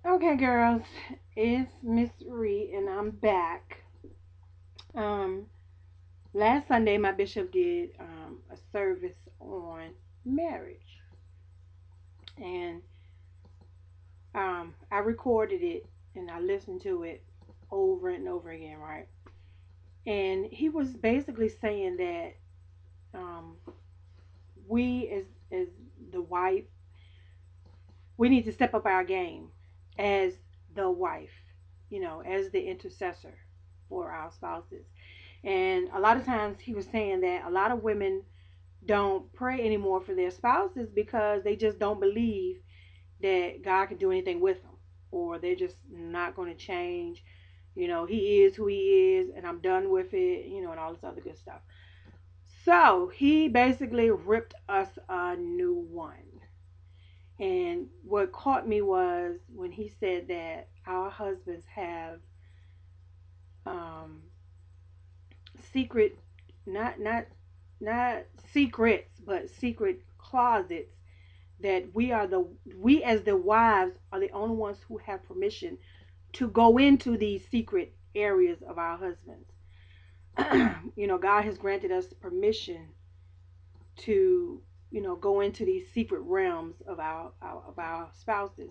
Okay, girls, it's Miss Ree, and I'm back. Um, Last Sunday, my bishop did a service on marriage, and I recorded it and I listened to it over and over again, right? And he was basically saying that um, we, as the wife, we need to step up our game as the wife, as the intercessor for our spouses. And a lot of times he was saying that a lot of women don't pray anymore for their spouses because they just don't believe that God can do anything with them, or they're just not going to change. He is who he is, and I'm done with it, and all this other good stuff. So he basically ripped us a new one. And what caught me was when he said that our husbands have um, secret, not secrets, but secret closets, that we as the wives are the only ones who have permission to go into these secret areas of our husbands. God has granted us permission to go into these secret realms of our spouses.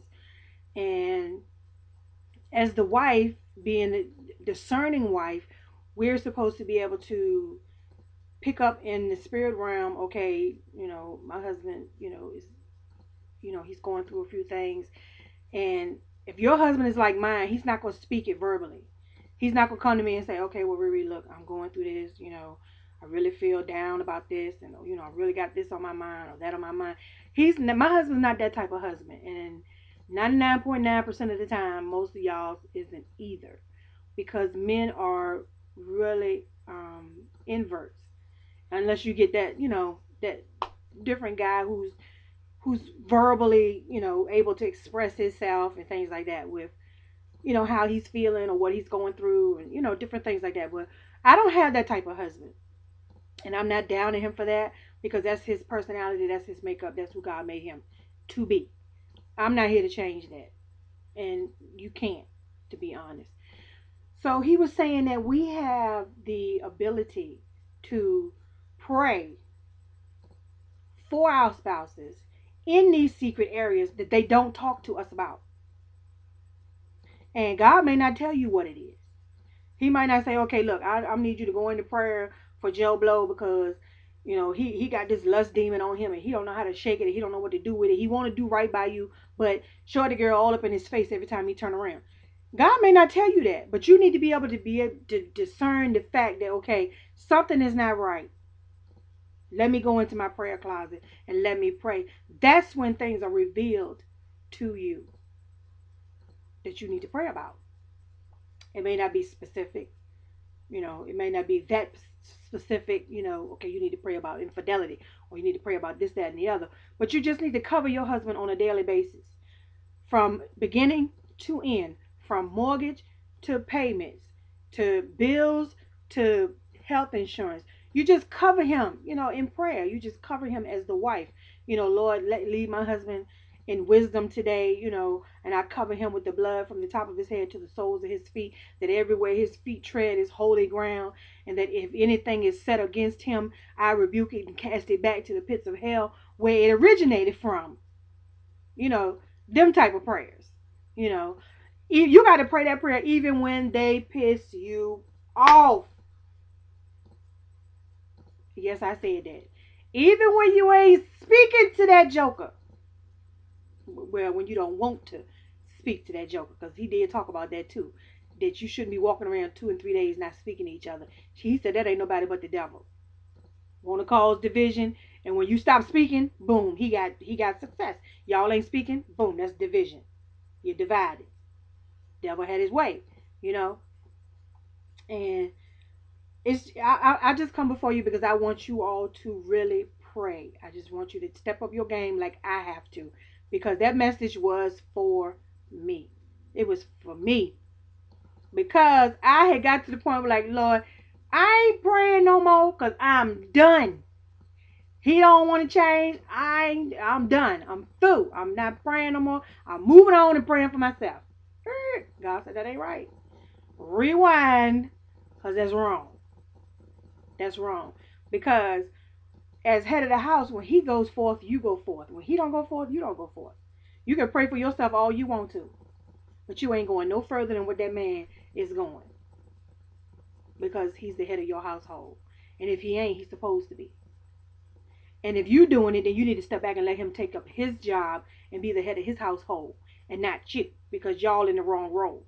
And as the wife, being a discerning wife, we're supposed to be able to pick up in the spirit realm. Okay, my husband, is, he's going through a few things. And if your husband is like mine, he's not going to speak it verbally. He's not going to come to me and say, okay, well, Riri, look, I'm going through this, I really feel down about this, and I really got this on my mind or that on my mind. My husband's not that type of husband, and 99.9% of the time, most of y'all isn't either, because men are really inverts, unless you get that that different guy who's verbally able to express himself and things like that, with how he's feeling or what he's going through, and different things like that. But I don't have that type of husband, and I'm not down to him for that, because that's his personality, that's his makeup, that's who God made him to be. I'm not here to change that, and you can't, to be honest. So he was saying that we have the ability to pray for our spouses in these secret areas that they don't talk to us about. And God may not tell you what it is. He might not say, okay, look, I need you to go into prayer for Joe Blow because, he got this lust demon on him and he don't know how to shake it and he don't know what to do with it. He want to do right by you, but shorty girl all up in his face every time he turn around. God may not tell you that, but you need to be able to discern the fact that, okay, something is not right. Let me go into my prayer closet and let me pray. That's when things are revealed to you that you need to pray about. It may not be specific, it may not be that specific, okay, you need to pray about infidelity or you need to pray about this, that, and the other. But you just need to cover your husband on a daily basis, from beginning to end, from mortgage to payments to bills to health insurance. You just cover him, in prayer. You just cover him as the wife. Lord, lead my husband in wisdom today, and I cover him with the blood from the top of his head to the soles of his feet, that everywhere his feet tread is holy ground, and that if anything is set against him, I rebuke it and cast it back to the pits of hell where it originated from. You know, them type of prayers. You know, you got to pray that prayer even when they piss you off. Yes, I said that. Even when you ain't speaking to that joker. Well, when you don't want to speak to that joker, because he did talk about that too. That you shouldn't be walking around 2 and 3 days not speaking to each other. He said that ain't nobody but the devil. Want to cause division, and when you stop speaking, boom, he got success. Y'all ain't speaking, boom, that's division. You're divided. Devil had his way, you know. And I just come before you because I want you all to really pray. I just want you to step up your game like I have to, because that message was for me. It was for me, because I had got to the point where, like, Lord, I ain't praying no more because I'm done. He don't want to change. I'm done. I'm through. I'm not praying no more. I'm moving on and praying for myself. God said that ain't right. Rewind, because that's wrong. That's wrong. Because as head of the house, when he goes forth, you go forth. When he don't go forth, you don't go forth. You can pray for yourself all you want to, but you ain't going no further than what that man is going, because he's the head of your household. And if he ain't, he's supposed to be. And if you doing it, then you need to step back and let him take up his job and be the head of his household and not you, because y'all in the wrong roles.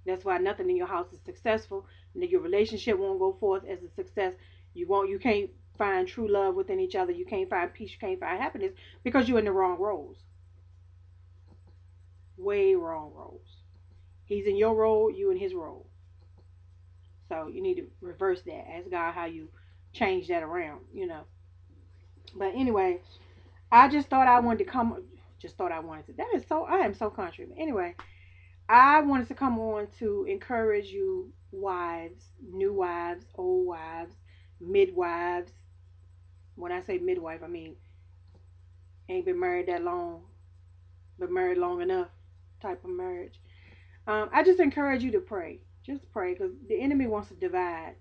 That's why nothing in your house is successful, and your relationship won't go forth as a success. You can't find true love within each other. You can't find peace. You can't find happiness because you're in the wrong roles. Way wrong roles. He's in your role, you in his role. So you need to reverse that. Ask God how you change that around. But anyway, I just thought I wanted to come. Just thought I wanted to. I am so country. But anyway, I wanted to come on to encourage you, wives, new wives, old wives, midwives. When I say midwife, I mean ain't been married that long, but married long enough type of marriage. I just encourage you to pray. Just pray, because the enemy wants to divide.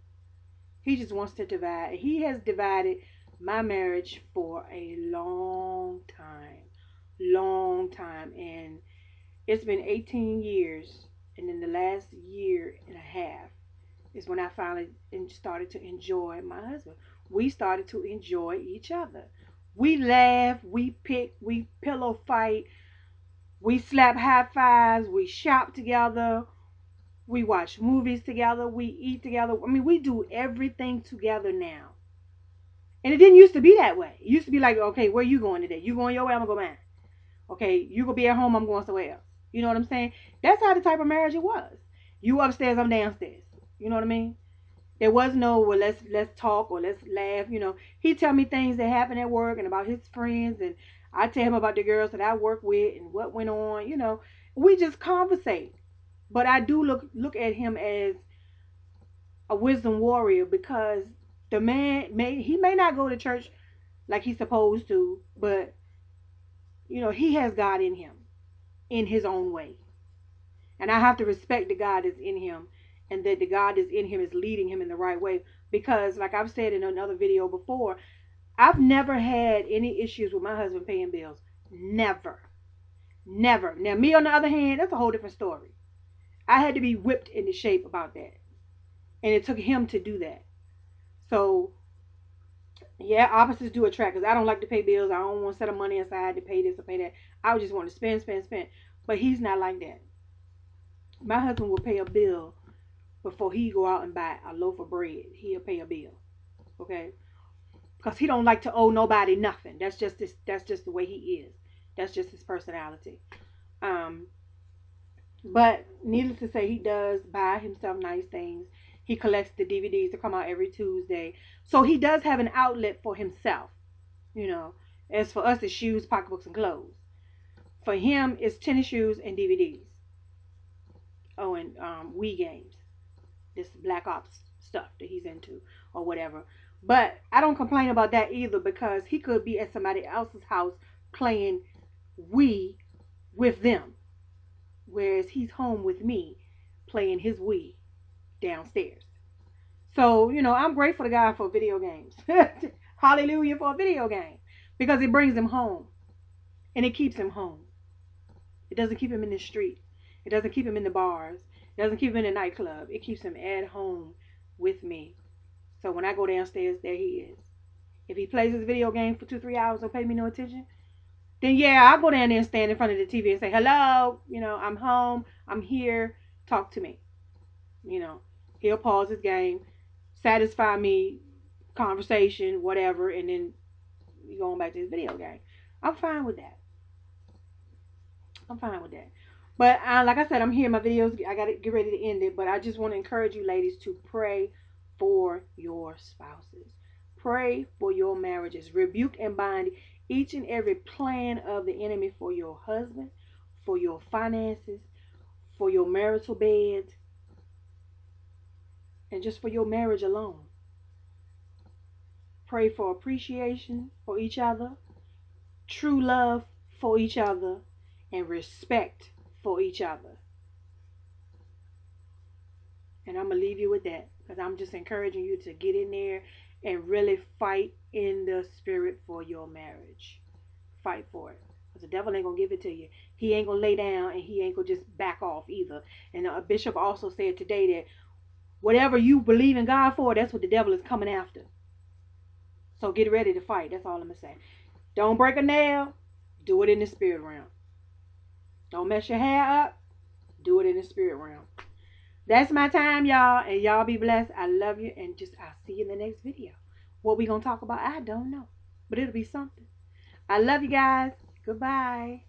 He just wants to divide. He has divided my marriage for a long time. Long time. And it's been 18 years. And in the last year and a half is when I finally started to enjoy my husband. We started to enjoy each other. We laugh, we pick, we pillow fight, we slap high fives, we shop together, we watch movies together, we eat together. I mean, we do everything together now. And it didn't used to be that way. It used to be like, okay, where you going today? You going your way, I'm going to go mine. Okay, you going to be at home, I'm going somewhere else. You know what I'm saying? That's how the type of marriage it was. You upstairs, I'm downstairs. You know what I mean? There was no, well, let's talk or let's laugh. He tell me things that happen at work and about his friends, and I tell him about the girls that I work with and what went on. We just conversate. But I do look at him as a wisdom warrior, because the man may not go to church like he's supposed to, but he has God in him in his own way. And I have to respect the God that's in him, and that the God that's in him is leading him in the right way. Because like I've said in another video before, I've never had any issues with my husband paying bills. Never. Never. Now me on the other hand, that's a whole different story. I had to be whipped into shape about that. And it took him to do that. So, yeah, opposites do attract. Because I don't like to pay bills. I don't want to set up money aside to pay this or pay that. I just want to spend, spend, spend. But he's not like that. My husband will pay a bill before he go out and buy a loaf of bread. He'll pay a bill. Okay? Because he don't like to owe nobody nothing. That's just the way he is. That's just his personality. But needless to say, he does buy himself nice things. He collects the DVDs that come out every Tuesday. So he does have an outlet for himself. As for us, it's shoes, pocketbooks, and clothes. For him, it's tennis shoes and DVDs. Oh, and Wii games. This Black Ops stuff that he's into or whatever. But I don't complain about that either, because he could be at somebody else's house playing Wii with them, whereas he's home with me playing his Wii downstairs. So, I'm grateful to God for video games. Hallelujah for a video game, because it brings him home and it keeps him home. It doesn't keep him in the street. It doesn't keep him in the bars. It doesn't keep him in the nightclub. It keeps him at home with me. So when I go downstairs, there he is. If he plays his video game for 2-3 hours, don't pay me no attention, then yeah, I'll go down there and stand in front of the TV and say, hello, I'm home, I'm here, talk to me. He'll pause his game, satisfy me, conversation, whatever, and then he going back to his video game. I'm fine with that. But like I said, I'm here in my videos. I got to get ready to end it. But I just want to encourage you ladies to pray for your spouses. Pray for your marriages. Rebuke and bind each and every plan of the enemy for your husband, for your finances, for your marital bed, and just for your marriage alone. Pray for appreciation for each other, true love for each other, and respect for each other. And I'm going to leave you with that, because I'm just encouraging you to get in there and really fight in the spirit for your marriage. Fight for it. Because the devil ain't going to give it to you. He ain't going to lay down, and he ain't going to just back off either. And a bishop also said today that whatever you believe in God for, that's what the devil is coming after. So get ready to fight. That's all I'm going to say. Don't break a nail. Do it in the spirit realm. Don't mess your hair up. Do it in the spirit realm. That's my time, y'all. And y'all be blessed. I love you. And I'll see you in the next video. What we going to talk about, I don't know. But it'll be something. I love you guys. Goodbye.